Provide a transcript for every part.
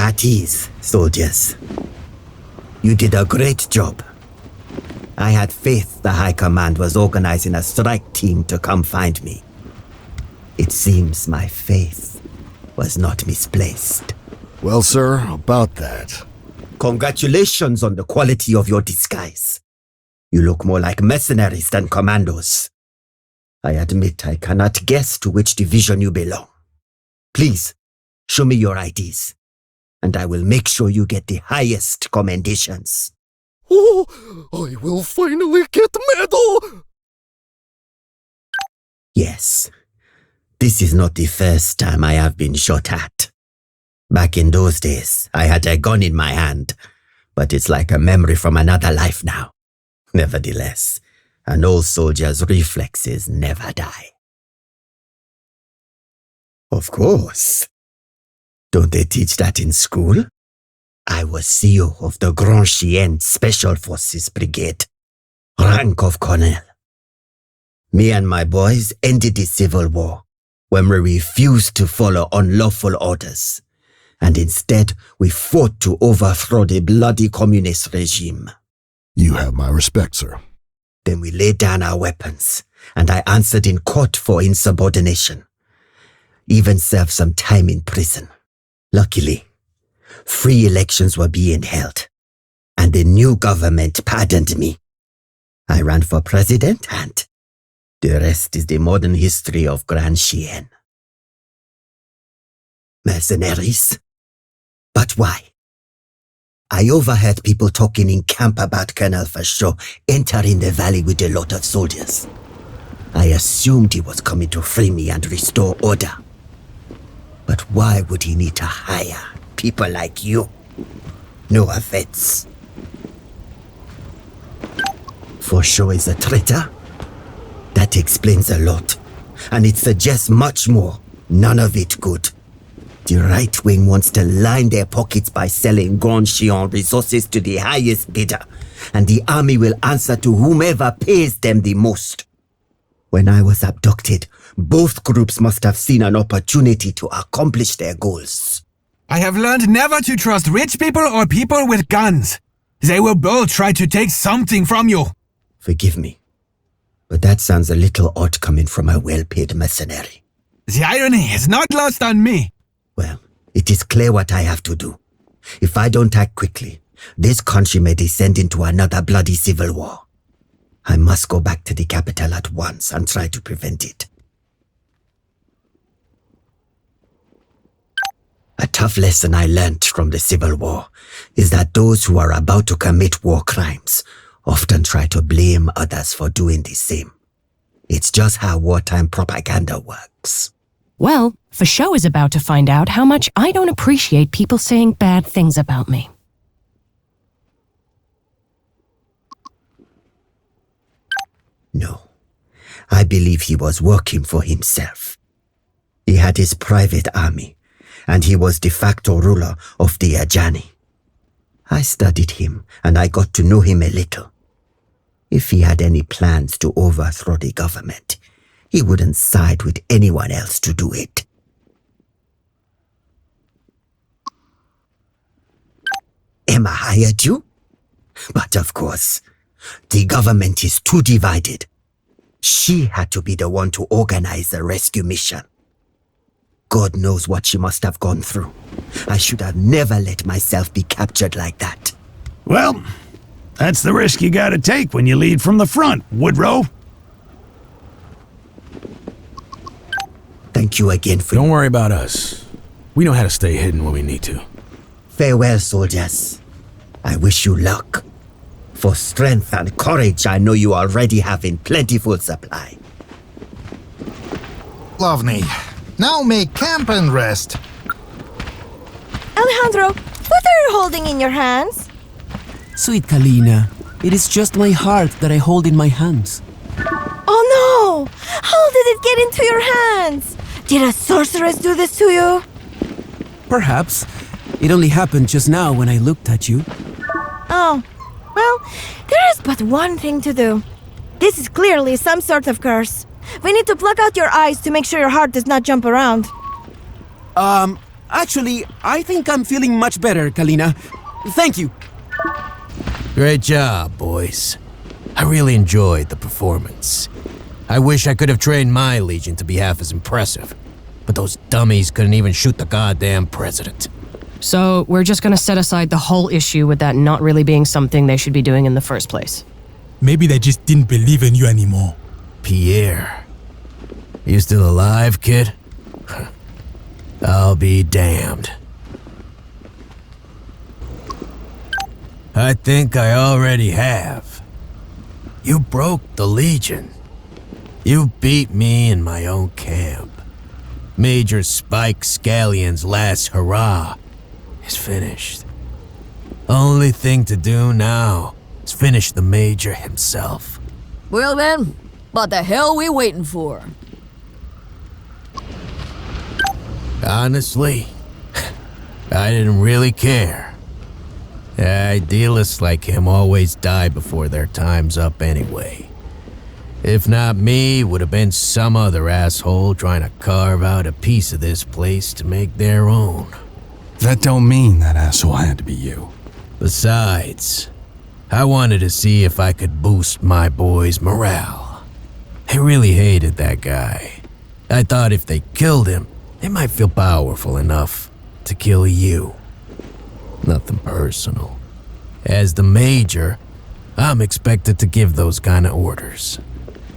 At ease, soldiers. You did a great job. I had faith the High Command was organizing a strike team to come find me. It seems my faith was not misplaced. Well, sir, about that. Congratulations on the quality of your disguise. You look more like mercenaries than commandos. I admit I cannot guess to which division you belong. Please, show me your IDs, and I will make sure you get the highest commendations. Oh, I will finally get medal! Yes, this is not the first time I have been shot at. Back in those days, I had a gun in my hand, but it's like a memory from another life now. Nevertheless, an old soldier's reflexes never die. Of course. Don't they teach that in school? I was CO of the Grand Chien Special Forces Brigade, rank of colonel. Me and my boys ended the Civil War when we refused to follow unlawful orders, and instead we fought to overthrow the bloody communist regime. You have my respect, sir. Then we laid down our weapons, and I answered in court for insubordination. Even served some time in prison. Luckily, free elections were being held, and the new government pardoned me. I ran for president, and the rest is the modern history of Grand Chien. Mercenaries? But why? I overheard people talking in camp about Colonel Fashaw entering the valley with a lot of soldiers. I assumed he was coming to free me and restore order. But why would he need to hire people like you? No offense. Fashaw is a traitor? That explains a lot, and it suggests much more. None of it good. The right wing wants to line their pockets by selling Grand Chien resources to the highest bidder, and the army will answer to whomever pays them the most. When I was abducted, both groups must have seen an opportunity to accomplish their goals. I have learned never to trust rich people or people with guns. They will both try to take something from you. Forgive me, but that sounds a little odd coming from a well-paid mercenary. The irony is not lost on me. Well, it is clear what I have to do. If I don't act quickly, this country may descend into another bloody civil war. I must go back to the capital at once and try to prevent it. A tough lesson I learnt from the Civil War is that those who are about to commit war crimes often try to blame others for doing the same. It's just how wartime propaganda works. Well, Fashaw is about to find out how much I don't appreciate people saying bad things about me. No, I believe he was working for himself. He had his private army, and he was de facto ruler of the Ajani. I studied him, and I got to know him a little. If he had any plans to overthrow the government, he wouldn't side with anyone else to do it. Emma hired you? But of course, the government is too divided. She had to be the one to organize the rescue mission. God knows what she must have gone through. I should have never let myself be captured like that. Well, that's the risk you gotta take when you lead from the front, Woodrow. Thank you again for... Don't worry about us. We know how to stay hidden when we need to. Farewell, soldiers. I wish you luck. For strength and courage, I know you already have in plentiful supply. Lovely. Now make camp and rest. Alejandro, what are you holding in your hands? Sweet Kalina, it is just my heart that I hold in my hands. Oh no! How did it get into your hands? Did a sorceress do this to you? Perhaps. It only happened just now when I looked at you. Oh, well, there is but one thing to do. This is clearly some sort of curse. We need to pluck out your eyes to make sure your heart does not jump around. Actually, I think I'm feeling much better, Kalina. Thank you. Great job, boys. I really enjoyed the performance. I wish I could have trained my Legion to be half as impressive. But those dummies couldn't even shoot the goddamn president. So we're just gonna set aside the whole issue with that not really being something they should be doing in the first place. Maybe they just didn't believe in you anymore. Pierre. You still alive, kid? I'll be damned. I think I already have. You broke the Legion. You beat me in my own camp. Major Spike Scallion's last hurrah is finished. Only thing to do now is finish the Major himself. Well then, what the hell we waiting for? Honestly, I didn't really care. Idealists like him always die before their time's up anyway. If not me, would have been some other asshole trying to carve out a piece of this place to make their own. That don't mean that asshole had to be you. Besides, I wanted to see if I could boost my boys' morale. They really hated that guy. I thought if they killed him, they might feel powerful enough to kill you. Nothing personal. As the Major, I'm expected to give those kind of orders.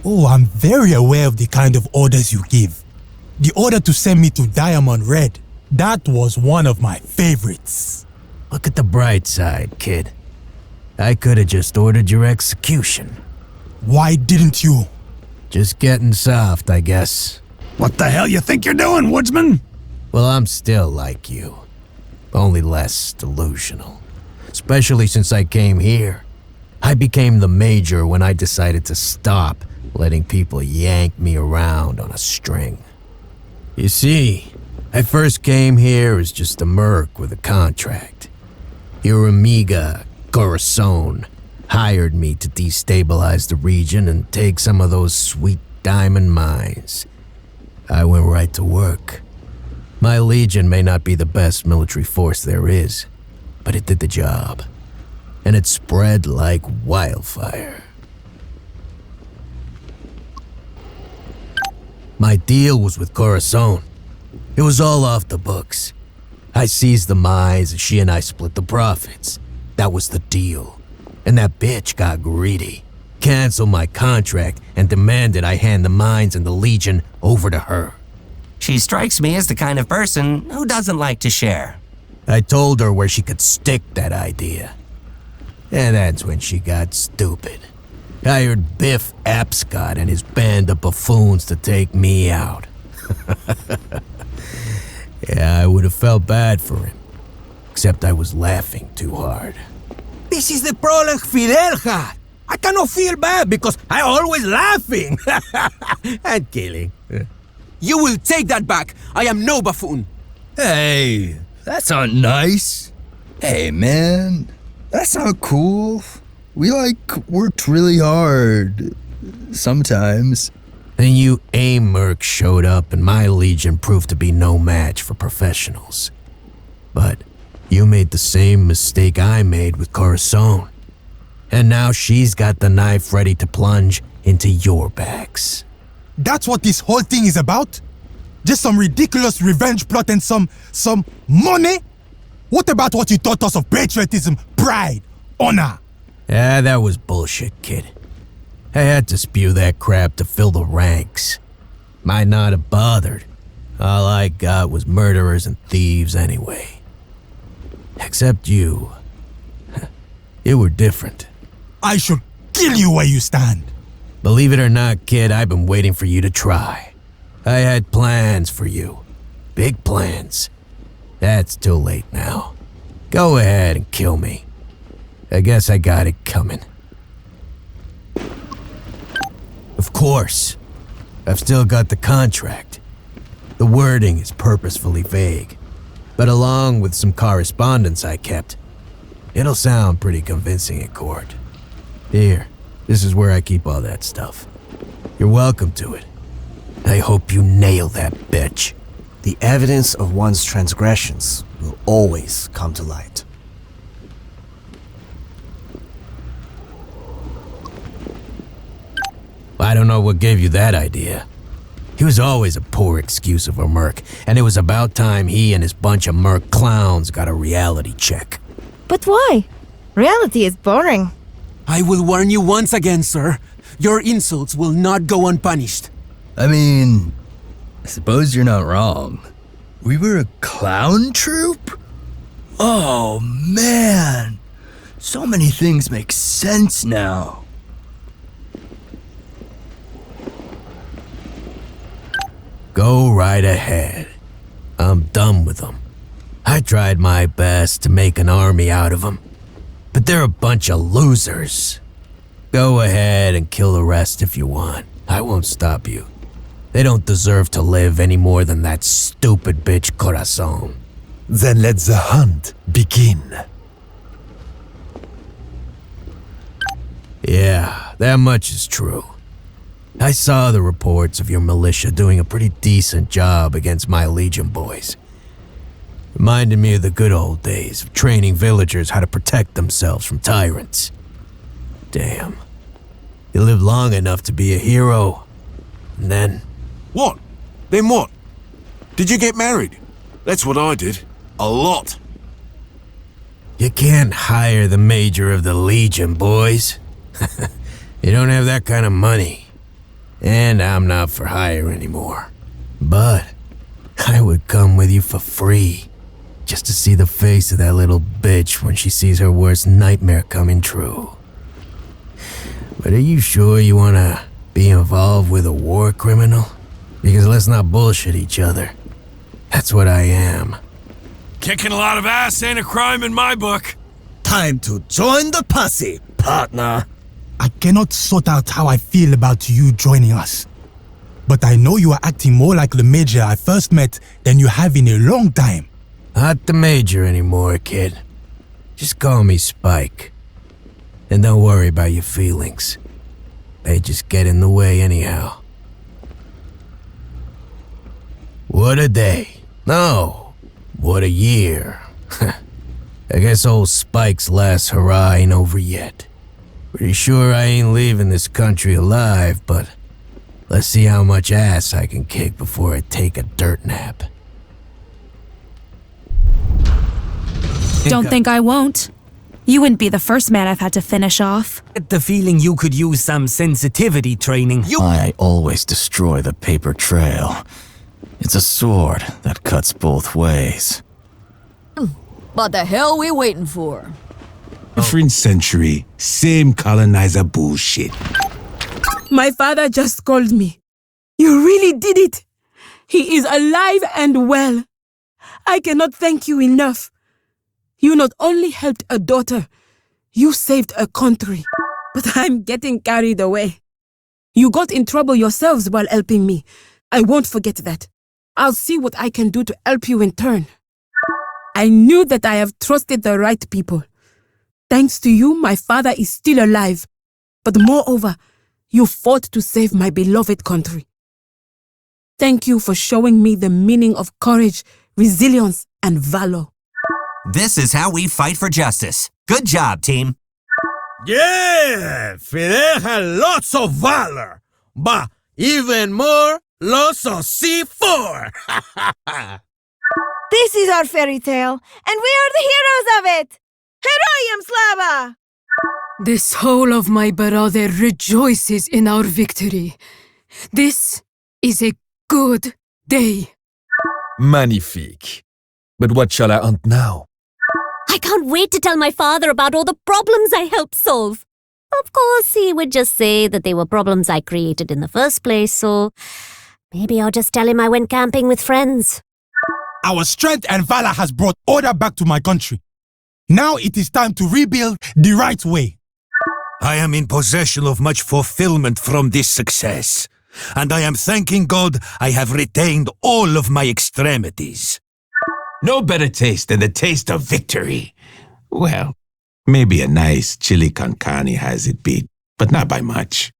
Oh, I'm very aware of the kind of orders you give. The order to send me to Diamond Red, that was one of my favorites. Look at the bright side, kid. I could have just ordered your execution. Why didn't you? Just getting soft, I guess. What the hell you think you're doing, woodsman? Well, I'm still like you. Only less delusional. Especially since I came here. I became the Major when I decided to stop letting people yank me around on a string. You see, I first came here as just a merc with a contract. Your amiga, Corazon, hired me to destabilize the region and take some of those sweet diamond mines. I went right to work. My Legion may not be the best military force there is, but it did the job. And it spread like wildfire. My deal was with Corazon. It was all off the books. I seized the mines and she and I split the profits. That was the deal. And that bitch got greedy. Canceled my contract and demanded I hand the mines and the Legion over to her. She strikes me as the kind of person who doesn't like to share. I told her where she could stick that idea. And that's when she got stupid. Hired Biff Apscott and his band of buffoons to take me out. Yeah, I would have felt bad for him. Except I was laughing too hard. This is the problem Fidel had. I cannot feel bad because I always laughing. And killing. You will take that back. I am no buffoon. Hey, that's not nice. Hey, man, that's not cool. We, worked really hard. Sometimes. Then you Mercs showed up and my Legion proved to be no match for professionals. But you made the same mistake I made with Corazon. And now she's got the knife ready to plunge into your backs. That's what this whole thing is about? Just some ridiculous revenge plot and some money? What about what you taught us of patriotism, pride, honor? Yeah, that was bullshit, kid. I had to spew that crap to fill the ranks. Might not have bothered. All I got was murderers and thieves anyway. Except you. You were different. I should kill you where you stand. Believe it or not, kid, I've been waiting for you to try. I had plans for you. Big plans. That's too late now. Go ahead and kill me. I guess I got it coming. Of course. I've still got the contract. The wording is purposefully vague, but along with some correspondence I kept, it'll sound pretty convincing in court. Here, this is where I keep all that stuff. You're welcome to it. I hope you nail that bitch. The evidence of one's transgressions will always come to light. I don't know what gave you that idea. He was always a poor excuse of a merc, and it was about time he and his bunch of merc clowns got a reality check. But why? Reality is boring. I will warn you once again, sir. Your insults will not go unpunished. I mean, I suppose you're not wrong. We were a clown troupe? Oh, man. So many things make sense now. Go right ahead. I'm done with them. I tried my best to make an army out of them, but they're a bunch of losers. Go ahead and kill the rest if you want. I won't stop you. They don't deserve to live any more than that stupid bitch Corazon. Then let the hunt begin. Yeah, that much is true. I saw the reports of your militia doing a pretty decent job against my Legion boys. Reminded me of the good old days of training villagers how to protect themselves from tyrants. Damn. You lived long enough to be a hero, and then... What? Then what? Did you get married? That's what I did. A lot. You can't hire the major of the Legion, boys. You don't have that kind of money. And I'm not for hire anymore. But I would come with you for free, just to see the face of that little bitch when she sees her worst nightmare coming true. But are you sure you want to be involved with a war criminal? Because let's not bullshit each other. That's what I am. Kicking a lot of ass ain't a crime in my book. Time to join the posse, partner. I cannot sort out how I feel about you joining us. But I know you are acting more like the Major I first met than you have in a long time. Not the Major anymore, kid. Just call me Spike. And don't worry about your feelings. They just get in the way anyhow. What a day. No, what a year. I guess old Spike's last hurrah ain't over yet. Pretty sure I ain't leaving this country alive, but let's see how much ass I can kick before I take a dirt nap. Don't think I won't. You wouldn't be the first man I've had to finish off. Get the feeling you could use some sensitivity training. I always destroy the paper trail. It's a sword that cuts both ways. What the hell we waiting for? Different century, same colonizer bullshit. My father just called me. You really did it. He is alive and well. I cannot thank you enough. You not only helped a daughter, you saved a country. But I'm getting carried away. You got in trouble yourselves while helping me. I won't forget that. I'll see what I can do to help you in turn. I knew that I have trusted the right people. Thanks to you, my father is still alive. But moreover, you fought to save my beloved country. Thank you for showing me the meaning of courage, resilience, and valor. This is how we fight for justice. Good job, team. Yeah, Fidel had lots of valor, but even more, lots of C4. This is our fairy tale, and we are the heroes of it! Heroium Slava! The soul of my brother rejoices in our victory. This is a good day. Magnifique. But what shall I hunt now? I can't wait to tell my father about all the problems I helped solve. Of course, he would just say that they were problems I created in the first place, so maybe I'll just tell him I went camping with friends. Our strength and valor has brought order back to my country. Now it is time to rebuild the right way. I am in possession of much fulfillment from this success, and I am thanking God I have retained all of my extremities. No better taste than the taste of victory. Well, maybe a nice chili con carne has it beat, but not by much.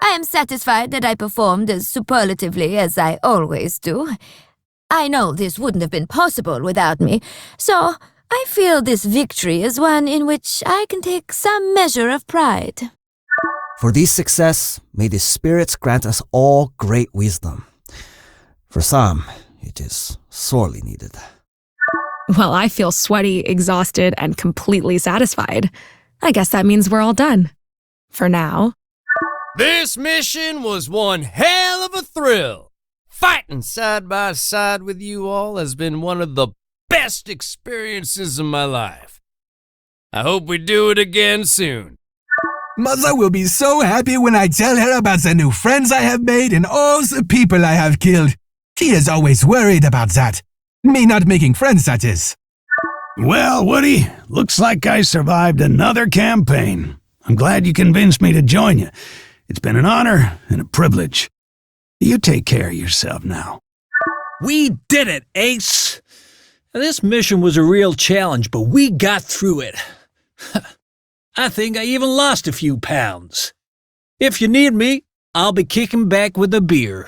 I am satisfied that I performed as superlatively as I always do. I know this wouldn't have been possible without me, so I feel this victory is one in which I can take some measure of pride. For this success, may the spirits grant us all great wisdom. For some, it is sorely needed. Well, I feel sweaty, exhausted, and completely satisfied. I guess that means we're all done. For now. This mission was one hell of a thrill. Fighting side by side with you all has been one of the best experiences of my life. I hope we do it again soon. Mother will be so happy when I tell her about the new friends I have made and all the people I have killed. She is always worried about that. Me not making friends, that is. Well, Woody, looks like I survived another campaign. I'm glad you convinced me to join you. It's been an honor and a privilege. You take care of yourself now. We did it, Ace! This mission was a real challenge, but we got through it. I think I even lost a few pounds. If you need me, I'll be kicking back with a beer.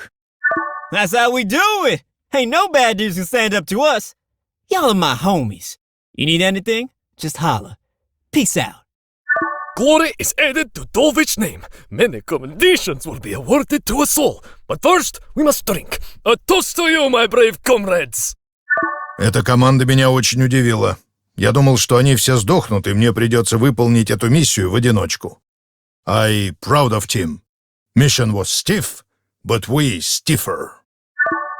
That's how we do it! Ain't no bad dudes can stand up to us. Y'all are my homies. You need anything? Just holler. Peace out. Glory is added to Dovic's name. Many commendations will be awarded to us all. But first, we must drink. A toast to you, my brave comrades. Эта команда меня очень удивила. Я думал, что они все сдохнут, и мне придется выполнить эту миссию в одиночку. I proud of team. Mission was stiff, but we stiffer.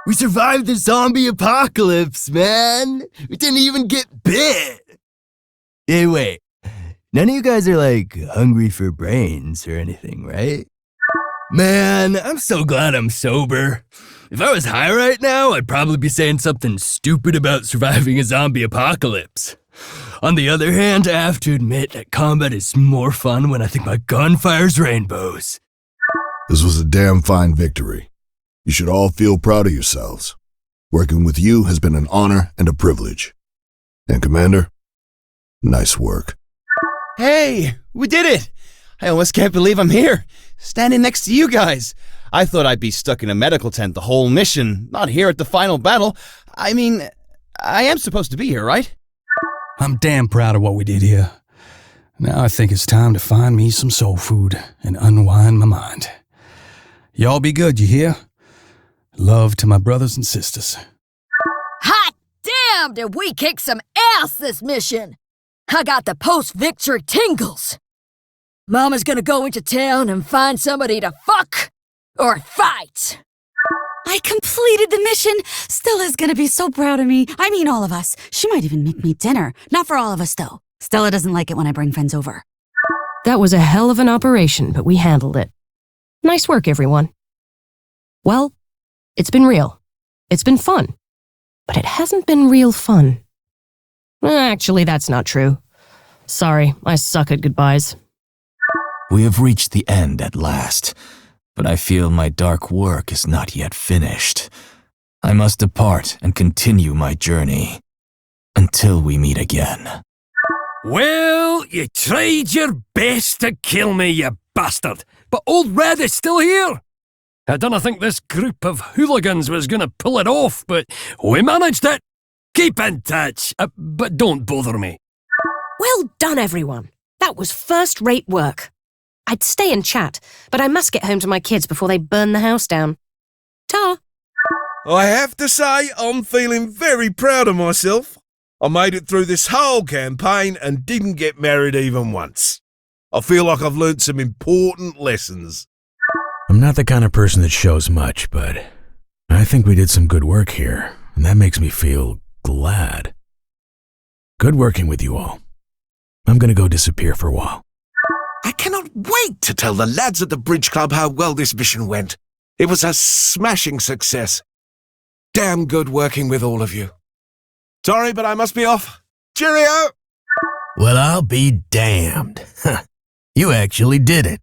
We survived the zombie apocalypse, man! We didn't even get bit! Hey, wait. None of you guys are, like, hungry for brains or anything, right? Man, I'm so glad I'm sober. If I was high right now, I'd probably be saying something stupid about surviving a zombie apocalypse. On the other hand, I have to admit that combat is more fun when I think my gun fires rainbows. This was a damn fine victory. You should all feel proud of yourselves. Working with you has been an honor and a privilege. And Commander, nice work. Hey, we did it! I almost can't believe I'm here, standing next to you guys. I thought I'd be stuck in a medical tent the whole mission, not here at the final battle. I mean, I am supposed to be here, right? I'm damn proud of what we did here. Now I think it's time to find me some soul food and unwind my mind. Y'all be good, you hear? Love to my brothers and sisters. Hot damn, did we kick some ass this mission! I got the post-victory tingles. Mama's gonna go into town and find somebody to fuck or fight. I completed the mission. Stella's gonna be so proud of me. I mean, all of us. She might even make me dinner. Not for all of us, though. Stella doesn't like it when I bring friends over. That was a hell of an operation, but we handled it. Nice work, everyone. Well, it's been real. It's been fun. But it hasn't been real fun. Actually, that's not true. Sorry, I suck at goodbyes. We have reached the end at last, but I feel my dark work is not yet finished. I must depart and continue my journey until we meet again. Well, you tried your best to kill me, you bastard, but Old Red is still here. I don't think this group of hooligans was gonna pull it off, but we managed it. Keep in touch, but don't bother me. Well done, everyone. That was first-rate work. I'd stay and chat, but I must get home to my kids before they burn the house down. Ta! I have to say, I'm feeling very proud of myself. I made it through this whole campaign and didn't get married even once. I feel like I've learned some important lessons. I'm not the kind of person that shows much, but I think we did some good work here, and that makes me feel glad. Good working with you all. I'm gonna go disappear for a while. I cannot wait to tell the lads at the Bridge Club how well this mission went. It was a smashing success. Damn good working with all of you. Sorry, but I must be off. Cheerio! Well, I'll be damned. You actually did it.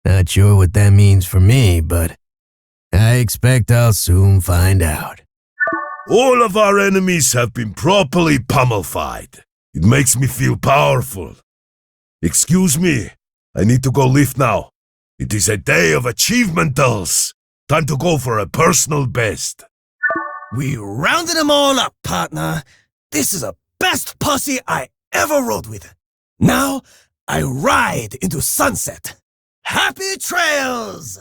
Not sure what that means for me, but I expect I'll soon find out. All of our enemies have been properly pummel-fied. It makes me feel powerful. Excuse me, I need to go lift now. It is a day of achievement-als. Time to go for a personal best. We rounded them all up, partner. This is the best posse I ever rode with. Now, I ride into sunset. Happy trails!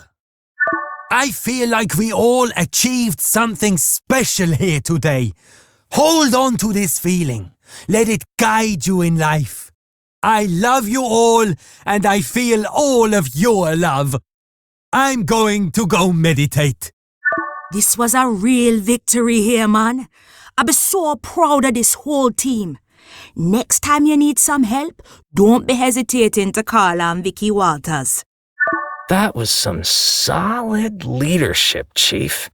I feel like we all achieved something special here today. Hold on to this feeling. Let it guide you in life. I love you all, and I feel all of your love. I'm going to go meditate. This was a real victory here, man. I be so proud of this whole team. Next time you need some help, don't be hesitating to call on Vicky Walters. That was some solid leadership, Chief.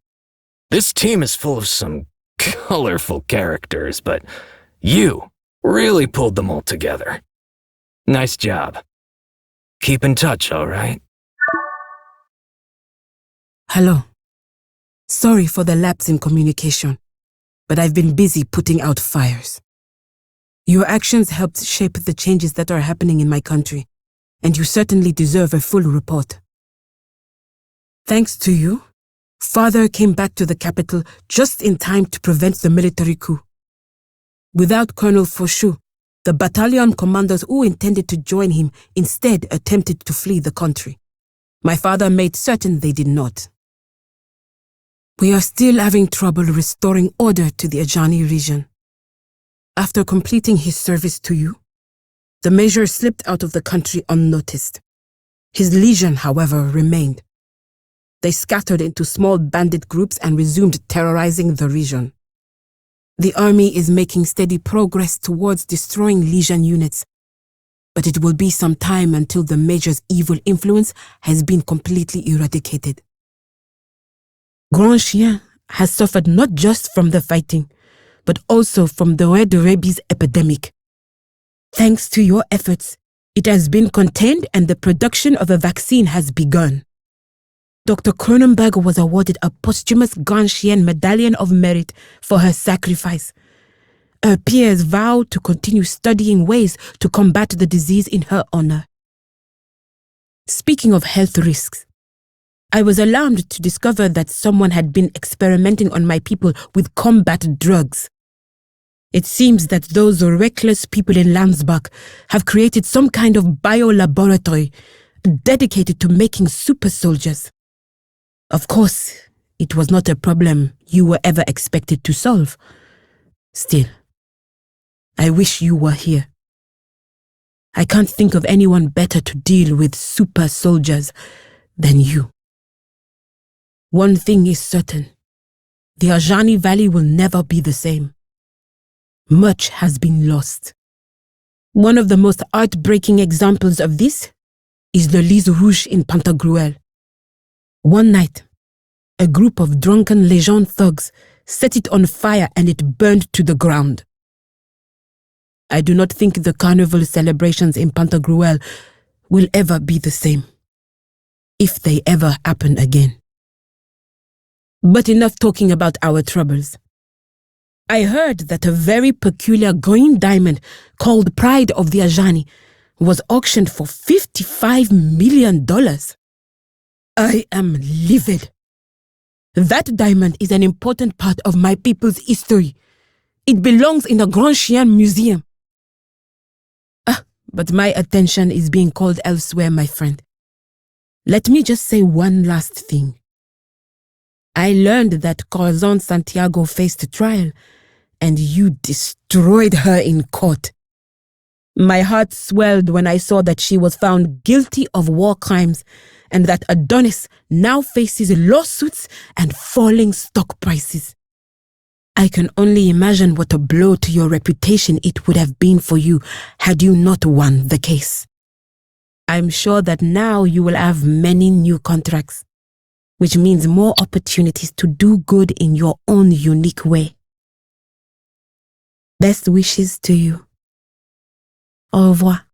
This team is full of some colorful characters, but you really pulled them all together. Nice job. Keep in touch, all right? Hello. Sorry for the lapse in communication, but I've been busy putting out fires. Your actions helped shape the changes that are happening in my country, and you certainly deserve a full report. Thanks to you, Father came back to the capital just in time to prevent the military coup. Without Colonel Faucheux, the battalion commanders who intended to join him instead attempted to flee the country. My father made certain they did not. We are still having trouble restoring order to the Ajani region. After completing his service to you, the Major slipped out of the country unnoticed. His legion, however, remained. They scattered into small bandit groups and resumed terrorizing the region. The army is making steady progress towards destroying legion units, but it will be some time until the Major's evil influence has been completely eradicated. Grand Chien has suffered not just from the fighting, but also from the red rabies epidemic. Thanks to your efforts, it has been contained and the production of a vaccine has begun. Dr. Cronenberg was awarded a posthumous Grand Chien Medallion of Merit for her sacrifice. Her peers vow to continue studying ways to combat the disease in her honor. Speaking of health risks, I was alarmed to discover that someone had been experimenting on my people with combat drugs. It seems that those reckless people in Landsbach have created some kind of biolaboratory dedicated to making super soldiers. Of course, it was not a problem you were ever expected to solve. Still, I wish you were here. I can't think of anyone better to deal with super soldiers than you. One thing is certain. The Ajani Valley will never be the same. Much has been lost. One of the most heartbreaking examples of this is the Lys Rouge in Pantagruel. One night, a group of drunken Legion thugs set it on fire and it burned to the ground. I do not think the carnival celebrations in Pantagruel will ever be the same, if they ever happen again. But enough talking about our troubles. I heard that a very peculiar green diamond called Pride of the Ajani was auctioned for $55 million. I am livid. That diamond is an important part of my people's history. It belongs in the Grand Chien Museum. But my attention is being called elsewhere, my friend. Let me just say one last thing. I learned that Corazon Santiago faced trial, and you destroyed her in court. My heart swelled when I saw that she was found guilty of war crimes, and that Adonis now faces lawsuits and falling stock prices. I can only imagine what a blow to your reputation it would have been for you had you not won the case. I'm sure that now you will have many new contracts, which means more opportunities to do good in your own unique way. Best wishes to you. Au revoir.